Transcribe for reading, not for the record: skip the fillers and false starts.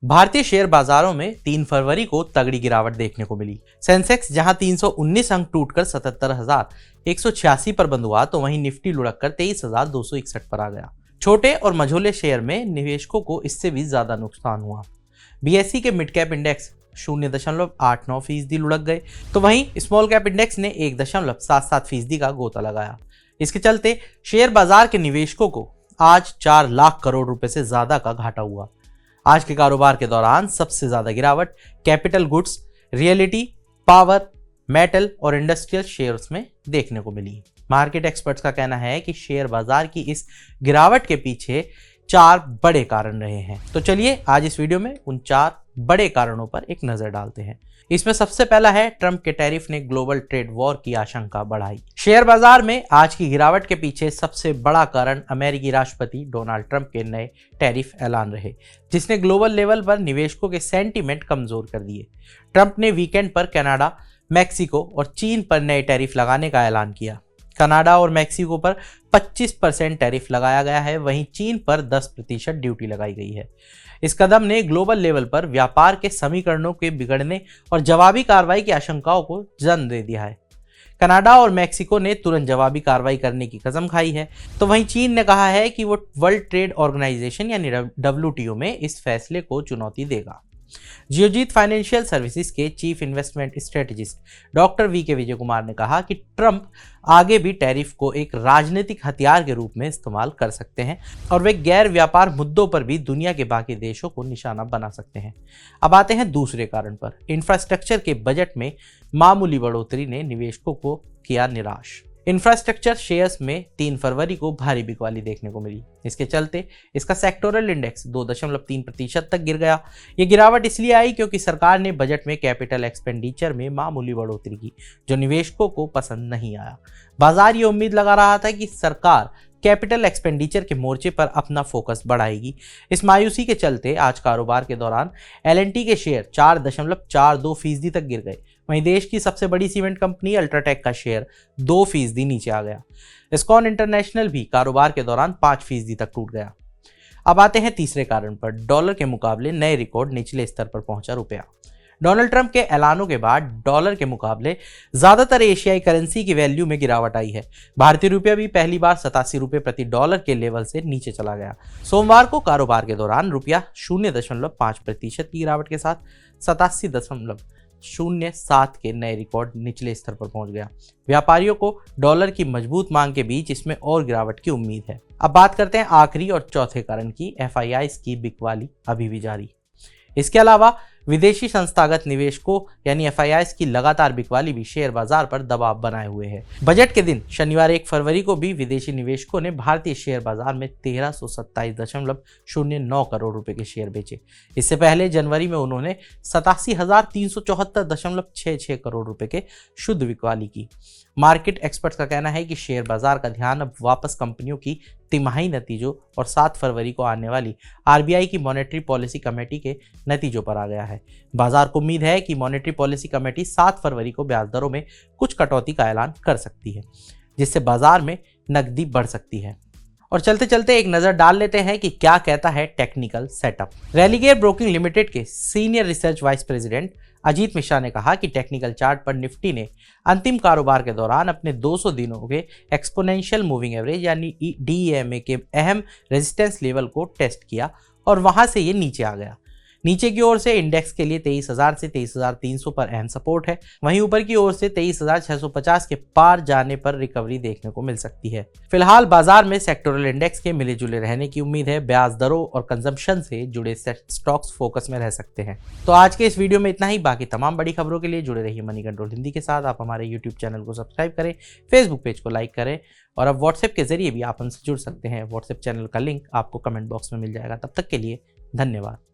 भारतीय शेयर बाजारों में 3 फरवरी को तगड़ी गिरावट देखने को मिली। सेंसेक्स जहां 319 अंक टूटकर 77,186 पर बंद हुआ, तो वहीं निफ्टी लुढ़ककर 23,261 पर आ गया। छोटे और मझोले शेयर में निवेशकों को इससे भी ज्यादा नुकसान हुआ। बीएसई के मिड कैप इंडेक्स 0.89% लुढ़क गए, तो वहीं स्मॉल कैप इंडेक्स ने 1.77% का गोता लगाया। इसके चलते शेयर बाजार के निवेशकों को आज 4 लाख करोड़ रुपए से ज्यादा का घाटा हुआ। आज के कारोबार के दौरान सबसे ज्यादा गिरावट capital goods, reality, power, metal और इंडस्ट्रियल शेयर्स में देखने को मिली। मार्केट एक्सपर्ट्स का कहना है कि शेयर बाजार की इस गिरावट के पीछे 4 बड़े कारण रहे हैं। तो चलिए आज इस वीडियो में उन 4 बड़े कारणों पर एक नजर डालते हैं। इसमें सबसे पहला है ट्रंप के टैरिफ ने ग्लोबल ट्रेड वॉर की आशंका बढ़ाई। शेयर बाजार में आज की गिरावट के पीछे सबसे बड़ा कारण अमेरिकी राष्ट्रपति डोनाल्ड ट्रंप के नए टैरिफ ऐलान रहे, जिसने ग्लोबल लेवल पर निवेशकों के सेंटीमेंट कमजोर कर दिए। ट्रंप ने वीकेंड पर कनाडा, मैक्सिको और चीन पर नए टैरिफ लगाने का ऐलान किया। कनाडा और मैक्सिको पर 25% टैरिफ लगाया गया है, वहीं चीन पर 10% ड्यूटी लगाई गई है। इस कदम ने ग्लोबल लेवल पर व्यापार के समीकरणों के बिगड़ने और जवाबी कार्रवाई की आशंकाओं को जन्म दे दिया है। कनाडा और मैक्सिको ने तुरंत जवाबी कार्रवाई करने की कसम खाई है, तो वहीं चीन ने कहा है कि वो वर्ल्ड ट्रेड ऑर्गेनाइजेशन यानी WTO में इस फैसले को चुनौती देगा। जियोजीत फाइनेंशियल सर्विसेज के chief investment strategist doctor V के विजय कुमार ने कहा कि ट्रंप आगे भी टैरिफ को एक राजनीतिक हथियार के रूप में इस्तेमाल कर सकते हैं और वे गैर व्यापार मुद्दों पर भी दुनिया के बाकी देशों को निशाना बना सकते हैं। अब आते हैं दूसरे कारण पर। इंफ्रास्ट्रक्चर के बजट में मामूली बढ़ोतरी ने निवेशकों को किया निराश। इंफ्रास्ट्रक्चर शेयर्स में 3 फरवरी को भारी बिकवाली देखने को मिली। इसके चलते इसका सेक्टोरल इंडेक्स 2.3% तक गिर गया। ये गिरावट इसलिए आई क्योंकि सरकार ने बजट में कैपिटल एक्सपेंडिचर में मामूली बढ़ोतरी की, जो निवेशकों को पसंद नहीं आया। बाजार ये उम्मीद लगा रहा था कि सरकार कैपिटल एक्सपेंडिचर के मोर्चे पर अपना फोकस बढ़ाएगी। इस मायूसी के चलते आज कारोबार के दौरान L&T के शेयर 4.42% तक गिर गए। वहीं देश की सबसे बड़ी सीमेंट कंपनी अल्ट्राटेक का शेयर 2% नीचे आ गया। इस्कॉन इंटरनेशनल भी कारोबार के दौरान 5% तक टूट गया। अब आते हैं तीसरे कारण पर। डॉलर के मुकाबले नए रिकॉर्ड निचले स्तर पर पहुंचा रुपया। डोनाल्ड ट्रंप के ऐलानों के बाद डॉलर के मुकाबले ज्यादातर एशियाई करेंसी की वैल्यू में गिरावट आई है। भारतीय रुपया भी पहली बार 87 रुपये प्रति डॉलर के लेवल से नीचे चला गया। सोमवार को कारोबार के दौरान रुपया 0.5% की गिरावट के साथ 87.07 के नए रिकॉर्ड निचले स्तर पर पहुंच गया। व्यापारियों को डॉलर की मजबूत मांग के बीच इसमें और गिरावट की उम्मीद है। अब बात करते हैं आखिरी और चौथे कारण की। FIIs की बिकवाली अभी भी जारी। इसके अलावा विदेशी संस्थागत निवेशकों यानी FIIs की लगातार बिकवाली भी शेयर बाजार पर दबाव बनाए हुए है। बजट के दिन शनिवार 1 फरवरी को भी विदेशी निवेशकों ने भारतीय शेयर बाजार में 1327.09 करोड़ रुपए के शेयर बेचे। इससे पहले जनवरी में उन्होंने 87,374.66 करोड़ रुपए के शुद्ध बिकवाली की। मार्केट एक्सपर्ट्स का कहना है कि शेयर बाजार का ध्यान अब वापस कंपनियों की तिमाही नतीजों और 7 फरवरी को आने वाली RBI की मॉनेटरी पॉलिसी कमेटी के नतीजों पर आ गया है। बाजार को उम्मीद है कि मॉनेटरी पॉलिसी कमेटी 7 फरवरी को ब्याज दरों में कुछ कटौती का ऐलान कर सकती है, जिससे बाजार में नकदी बढ़ सकती है। और चलते चलते एक नजर डाल लेते हैं कि क्या कहता है technical setup. Religare Broking Limited के senior research vice president Ajit Mishra ने कहा कि टेक्निकल चार्ट पर निफ्टी ने अंतिम कारोबार के दौरान अपने 200 दिनों के एक्सपोनेंशियल मूविंग एवरेज यानी DEMA के अहम रेजिस्टेंस लेवल को टेस्ट किया और वहां से ये नीचे आ गया। नीचे की ओर से इंडेक्स के लिए 23,000 से 23,300 पर अहम सपोर्ट है, वहीं ऊपर की ओर से 23,650 के पार जाने पर रिकवरी देखने को मिल सकती है। फिलहाल बाजार में सेक्टोरल इंडेक्स के मिले जुले रहने की उम्मीद है। ब्याज दरों और कंजम्पशन से जुड़े स्टॉक्स फोकस में रह सकते हैं। तो आज के इस वीडियो में इतना ही। बाकी तमाम बड़ी खबरों के लिए जुड़े रहिए मनी कंट्रोल हिंदी के साथ। आप हमारे यूट्यूब चैनल को सब्सक्राइब करें, फेसबुक पेज को लाइक करें और अब व्हाट्सएप के जरिए भी आप हमसे जुड़ सकते हैं। व्हाट्सएप चैनल का लिंक आपको कमेंट बॉक्स में मिल जाएगा। तब तक के लिए धन्यवाद।